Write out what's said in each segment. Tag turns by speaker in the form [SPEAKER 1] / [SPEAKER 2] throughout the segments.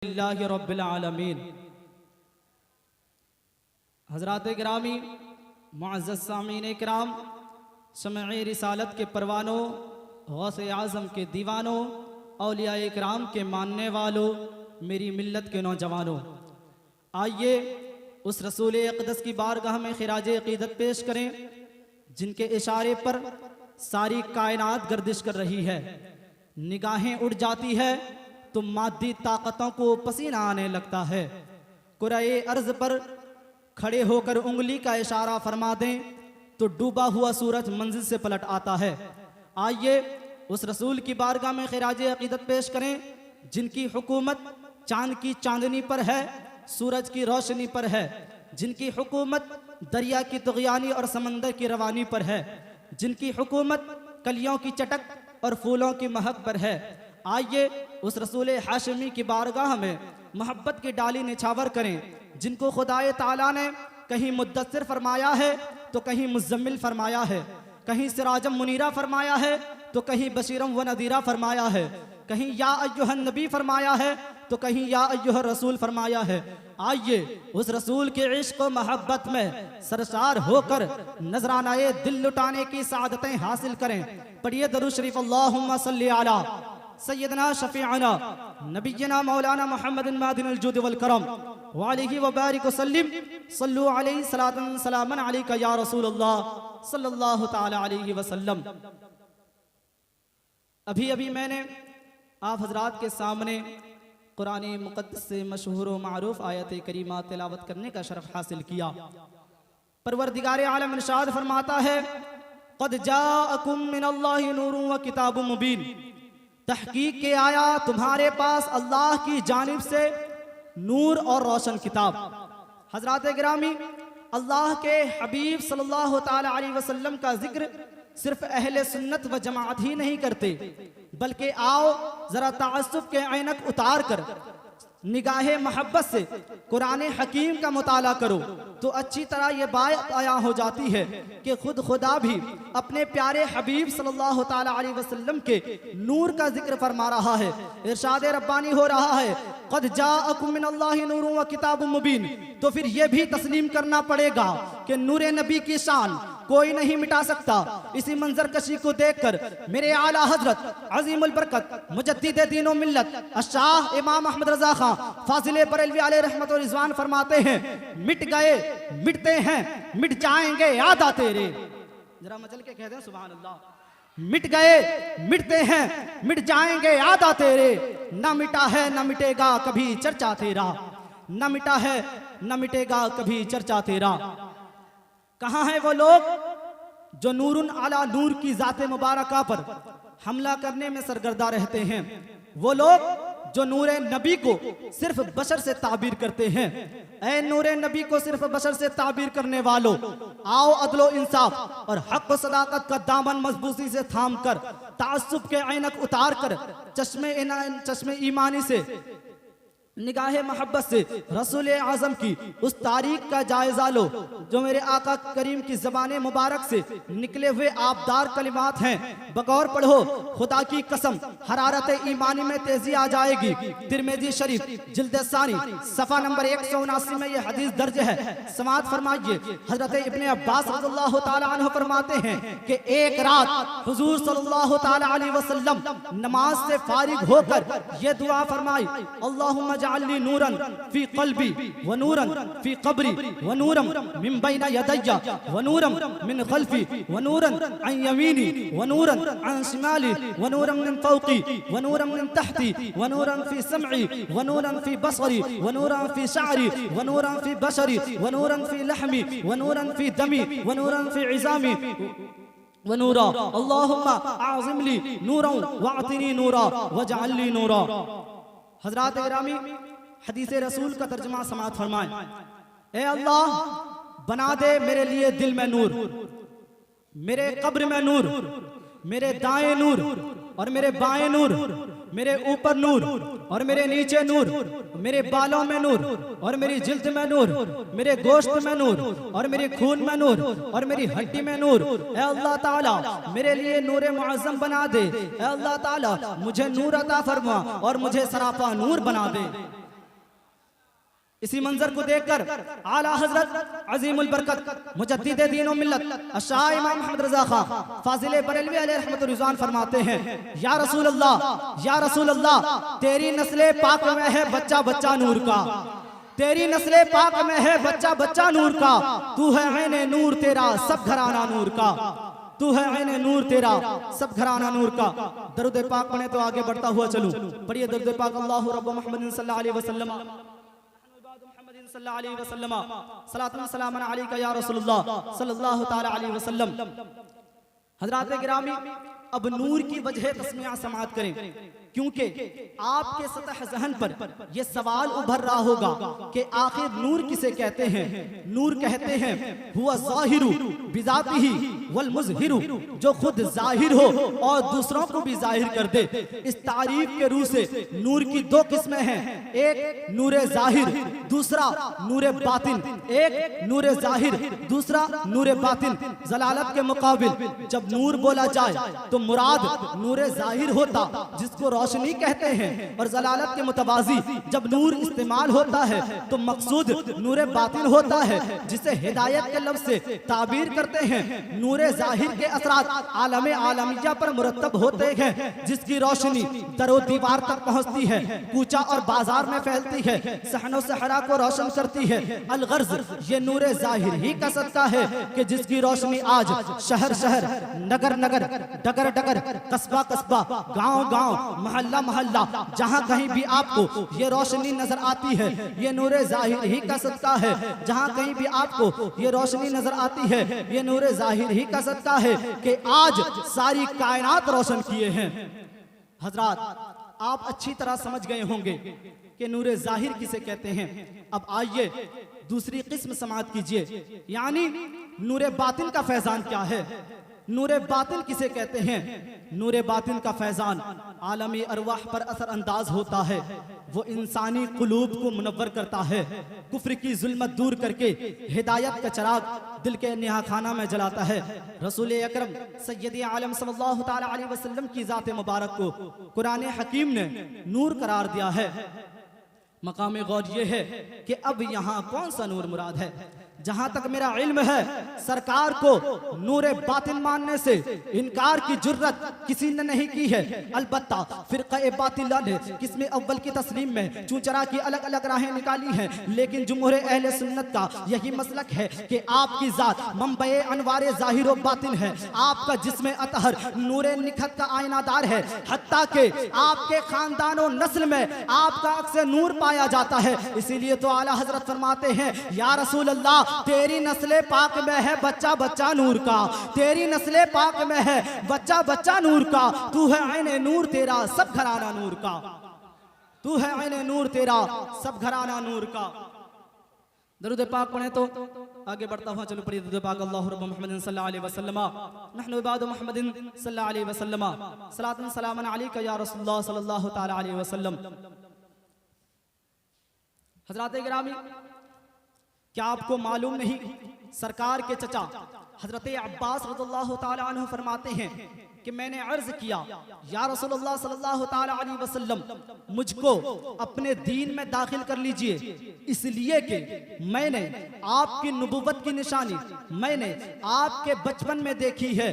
[SPEAKER 1] लिल्लाहि रब्बिल आलमीन। हज़रात गिरामी, मुअज़्ज़ज़ सामीन किराम, शमए रिसालत के परवानों, गौसे आज़म के दीवानों, औलियाए किराम के मानने वालों, मेरी मिल्लत के नौजवानों, आइए उस रसूल अक़दस की बारगाह में खिराज अक़ीदत पेश करें जिनके इशारे पर सारी कायनात गर्दिश कर रही है। निगाहें उड़ जाती है तो मादी ताकतों को पसीना आने लगता है। कुराए अर्ज पर खड़े होकर उंगली का इशारा फरमा दें तो डूबा हुआ सूरज मंजिल से पलट आता है। आइए उस रसूल की बारगाह में खिराज अक़ीदत पेश करें जिनकी हुकूमत चांद की चांदनी पर है, सूरज की रोशनी पर है, जिनकी हुकूमत दरिया की तुग़यानी और समंदर की रवानी पर है, जिनकी हुकूमत कलियों की चटक और फूलों की महक पर है। आइए उस रसूल हाशिमी की बारगाह में मोहब्बत की डाली निछावर करें जिनको खुदाए ताला ने कहीं मुद्दस्सिर फरमाया है तो कहीं मुज़म्मिल फरमाया है, कहीं सिराजम मुनीरा फरमाया है तो कहीं बशीरम व नदीरा फरमाया है, कहीं या अय्युहन नबी फरमाया है तो कहीं या अय्युहर रसूल फरमाया है। आइए उस रसूल के इश्क व मोहब्बत में सरशार होकर नजरानाए दिल लुटाने की सादतें हासिल करें। पढ़िए दरूद शरीफ, अल्लाहुम्मा सल्ली अला सय्यदना शफीअना नबियना मौलाना मुहम्मदिन मादिनिल जुद वल करम व अलैहि व बारिक व सल्लिम सल्लु अलैहि सलातन सलामन अलैका या रसूलल्लाह सल्लल्लाहु तआला अलैहि वसल्लम। अभी अभी मैंने आप हजरात के सामने कुरान मुक़द्दस से मशहूर व मारूफ आयत करीमा तिलावत करने का शरफ हासिल किया। परवरदिगार आलम इरशाद फरमाता है, क़द जाअकुम मिनल्लाहि नूरुन व किताबुम मुबीन, तहकीक के आया तुम्हारे पास अल्लाह की जानिब से नूर और रोशन किताब। हजरात गिरामी, अल्लाह के हबीब सल्लल्लाहु ताला अलैहि वसल्लम का जिक्र सिर्फ अहले सुन्नत व जमात ही नहीं करते, बल्कि आओ जरा ताअस्सुब के ऐनक उतार कर निगाहे मोहब्बत से कुरान हकीम का मुताला करो तो अच्छी तरह ये बात आया हो जाती है कि खुद खुदा भी अपने प्यारे हबीब सल्लल्लाहु ताला अलैहि वसल्लम के नूर का जिक्र फरमा रहा है। इरशाद रब्बानी हो रहा है, क़द जाअकुम मिनल्लाहि नूरुन व किताबुम मुबीन। तो फिर ये भी तस्लीम करना पड़ेगा कि नूर नबी की शान कोई नहीं मिटा सकता। इसी मंजर कशी को देखकर मेरे आला हजरत अजीमुल बरकत मुजद्दिद दीन व मिल्लत शाह इमाम अहमद रजा खां फाजिल बरेलवी अलैहि रहमत व रिज़वान फरमाते हैं, मिट गए मिटते हैं मिट जाएंगे याद आ तेरे। जरा मचल के कह दें सुभान अल्लाह। मिट गए मिटते हैं मिट जाएंगे याद आ तेरे, न मिटा है न मिटेगा कभी चर्चा तेरा, न मिटा है न मिटेगा कभी चर्चा तेरा। कहाँ हैं वो लोग जो नूरुन अला नूर की जाते मुबारका पर हमला करने में सरगर्दा रहते हैं? वो लोग जो नूर नबी को सिर्फ बशर से ताबीर करते हैं। ऐ नूर नबी को सिर्फ बशर से ताबीर करने वालों, आओ अदलो इंसाफ और हक व सदाकत का दामन मजबूती से थाम कर ताअस्सुब के ऐनक उतार कर चश्मे ईमानी से निगाहे मोहब्बत से रसूल आज़म की उस तारीख का जायजा लो जो मेरे आका करीम की ज़बान मुबारक से निकले हुए आबदार कलिमात हैं। बगौर पढ़ो, खुदा की कसम हरारत ईमानी में तेजी आ जाएगी। तिरमिज़ी शरीफ जिल्द सानी सफ़ा नंबर 179 में यह हदीस दर्ज है। समात फरमाइए, हजरत इब्ने अब्बास रज़ियल्लाहु ताला अन्हु फरमाते हैं कि एक रात हुजूर सल्लल्लाहु ताला अलैहि वसल्लम नमाज से फारिग होकर यह दुआ फरमाई, अल्लाहुम्मा जअल्नी नूरन फी क़ल्बी व नूरन फी क़ब्री व नूरन मिन बैन यदैया व नूरन मिन ख़ल्फ़ी व नूरन अन यमीनी व नूरन अन शिमाली व नूरन मिन फ़ौक़ी व नूरन मिन तहती व नूरन फी समई व नूरन फी बसरी व नूरन फी शअरी व नूरन फी बशरी व नूरन फी लहमी व नूरन फी दमी व नूरन फी इज़ामी व नूरा, अल्लाहुम्मा आज़िम ली नूरन वअतिनी नूरा वजअलनी नूरा। हज़रात गिरामी, हदीस रसूल का तर्जुमा समाअत फरमाएं, ए अल्लाह बना दे मेरे लिए दिल में नूर, मेरे कब्र में नूर, मेरे दाएं नूर और मेरे बाएं नूर, मेरे ऊपर नूर और मेरे नीचे नूर, मेरे बालों में नूर और मेरी जिल्द में नूर, मेरे गोश्त में नूर और मेरे खून में नूर और मेरी हड्डी में नूर। ऐ अल्लाह ताला मेरे लिए नूर मुअज़्ज़म बना दे। ऐ अल्लाह ताला मुझे नूर अता फरमा और मुझे सरापा नूर बना दे। इसी मंजर को देखकर आला हजरत अजीमुल बरकत मुजद्दिद दीन व मिल्लत शाह इमाम अहमद रजा खां फाजिल बरेलवी अलैहि रहमतुर रिजवान फरमाते हैं, या रसूल अल्लाह, तेरी नस्ले पाक में है बच्चा बच्चा नूर का, तेरी नस्ले पाक में है बच्चा बच्चा नूर का, तू है ऐने नूर तेरा सब घराना नूर का, तू है ऐने नूर तेरा सब घराना नूर का। दरूद पाक पढ़े तो आगे बढ़ता हुआ चलूं। पढ़िए दरूद पाक, अल्लाहु रब्ब मुहम्मदिन सल्लल्लाहु अलैहि वसल्लम सल्लल्लाहु अलैहि वसल्लम सलातुन सलामन अलैका या रसूलुल्लाह सल्लल्लाहु ताला अलैहि वसल्लम। हजरात गिरामी, अब नूर की वजह तस्मिया समाअत करें, क्योंकि आपके सतह ज़हन पर यह सवाल उभर रहा होगा कि आखिर नूर किसे कहते हैं। नूर कहते हैं हुआ ज़ाहिरु बिज़ातिही वल मुज़हिरु, जो खुद जाहिर हो और दूसरों को भी जाहिर कर दे। इस तारीफ के रूह से नूर की दो किस्में हैं, एक नूर ज़ाहिर, दूसरा नूर बातिन। एक नूर ज़ाहिर, दूसरा नूर बातिन। जलालत के मुकाबिल जब नूर बोला जाए तो मुराद नूर ज़ाहिर होता जिसको रोशनी कहते हैं, और जलालत के मुतवाजी जब नूर इस्तेमाल होता है तो मकसूद नूर बातिन होता है, जिसे हिदायत के लफ्ज़ से ताबीर करते हैं। नूर ज़ाहिर के असरात आलमे आलमिया पर मुरतब होते हैं, जिसकी रोशनी दरो दीवार तक पहुँचती है, कूचा और बाजार में फैलती है, सहनो सहरा को रोशन करती है। अलगर्ज ये नूर ज़ाहिर ही का सदका है कि जिसकी रोशनी आज शहर शहर, नगर नगर, डगर डगर, कस्बा कस्बा, गांव गांव, मोहल्ला मोहल्ला, जहां कहीं भी आपको ये रोशनी नजर आती है, ये नूर ज़ाहिर ही का सदका है। जहां कहीं भी आपको ये रोशनी नजर आती है, ये नूर ज़ाहिर ही का सदका है कि आज सारी कायनात रोशन किए हैं। हजरात, आप अच्छी तरह समझ गए होंगे कि नूर ज़ाहिर किसे कहते हैं। अब आइए दूसरी किस्म समाअत कीजिए, यानी नूर बातिन का फैजान क्या है। नूर बातिन किसे कहते हैं। नूर बातिन का फैजान आलमी अरवाह पर असर अंदाज होता है, वो इंसानी कुलूब को मुनव्वर करता है, कुफ्र की जुल्मत दूर करके हिदायत का चराग दिल के निहाखाना में जलाता है। रसूल अकरम सैयदी आलम सल्लल्लाहु ताला अलैहि वसल्लम की ज़ात मुबारक को कुरान हकीम ने नूर करार दिया है। मकाम गौर ये है कि अब यहाँ कौन सा नूर मुराद है। जहां तक मेरा इल्म है, सरकार को नूर बातिन मानने से इनकार की जुर्रत किसी ने नहीं की है। अलबत्ता फिरक़ा बातिला ने किस्म अव्वल की तस्लीम में चूचरा की अलग अलग राहें निकाली हैं, लेकिन जुमहूर अहले सुन्नत का यही मसलक है कि आपकी जात मंबए अनवार ज़ाहिर व बातिन है। आपका जिस्म अतहर नूर निखत का आयनादार है, हत्ता के आपके खानदान और नस्ल में आपका अक्स नूर पाया जाता है। इसीलिए तो आला हजरत फरमाते हैं, या रसूल अल्लाह, तेरी नस्ले पाक में है बच्चा बच्चा नूर का, तेरी नस्ले पाक में है बच्चा बच्चा नूर का, तू है ऐने नूर तेरा सब घराना नूर का, तू है ऐने नूर तेरा सब घराना नूर का। दरूद पाक पढ़े तो आगे बढ़ता हुआ चलो। पढ़िए दरूद पाक, अल्लाहु रब्ब मुहम्मदिन सल्लल्लाहु अलैहि वसल्लम नहनु इबादु मुहम्मदिन सल्लल्लाहु अलैहि वसल्लम सलातुन सलामन अलैका या रसूलुल्लाह सल्लल्लाहु ताला अलैहि वसल्लम। हज़रात गिरामी, क्या आपको मालूम नहीं, सरकार के चचा हजरत अब्बास रज़ियल्लाहु ताला अन्हु फरमाते हैं कि मैंने अर्ज किया, या रसूलुल्लाह सल्लल्लाहु ताला अलैहि वसल्लम, मुझको अपने दीन में दाखिल कर लीजिए, इसलिए कि मैंने आपकी नबुव्वत की निशानी मैंने आपके बचपन में देखी है।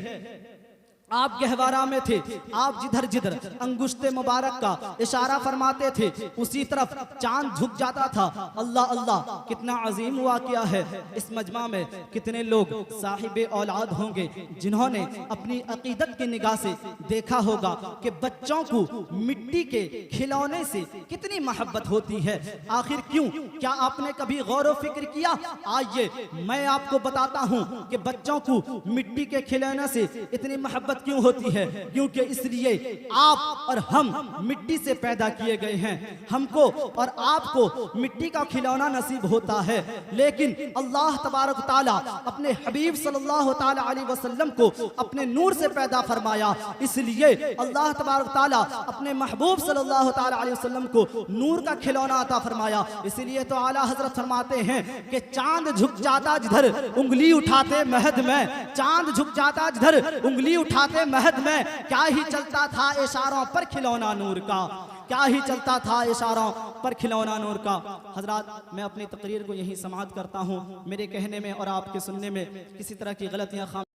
[SPEAKER 1] आप गहवारा में थे, आप जिधर जिधर अंगुश्ते मुबारक का इशारा फरमाते थे उसी तरफ चांद झुक जाता था। अल्लाह अल्लाह, कितना अजीम वाक़या है। इस मजमा में कितने लोग साहिबे औलाद होंगे जिन्होंने अपनी अकीदत की निगाह से देखा होगा कि बच्चों को मिट्टी के खिलौने से कितनी मोहब्बत होती है। आखिर क्यों? क्या आपने कभी गौर व फिक्र किया? आइए मैं आपको बताता हूँ कि बच्चों को मिट्टी के खिलौने से इतनी मोहब्बत क्यों होती है। क्योंकि इसलिए आप और हम मिट्टी से पैदा किए गए हैं, हमको और आपको मिट्टी का खिलौना नसीब होता है, लेकिन अल्लाह तबारक ताला अपने हबीब सल्लल्लाहु ताला अलैहि वसल्लम को अपने नूर से पैदा फरमाया। इसलिए अल्लाह तबारक ताला अपने महबूब सल्लल्लाहु ताला अलैहि वसल्लम को नूर का खिलौना अता फरमाया। इसलिए तो आला हजरत फरमाते हैं कि चांद झुक जाता जिधर उंगली उठाते महद में, चांद झुक जाता जिधर उंगली उठाते महद में, क्या ही चलता था इशारों पर खिलौना नूर का। क्या ही चलता था इशारों पर खिलौना नूर का। हजरात, मैं अपनी तकरीर को यहीं समाप्त करता हूँ। मेरे कहने में और आपके सुनने में किसी तरह की गलतियाँ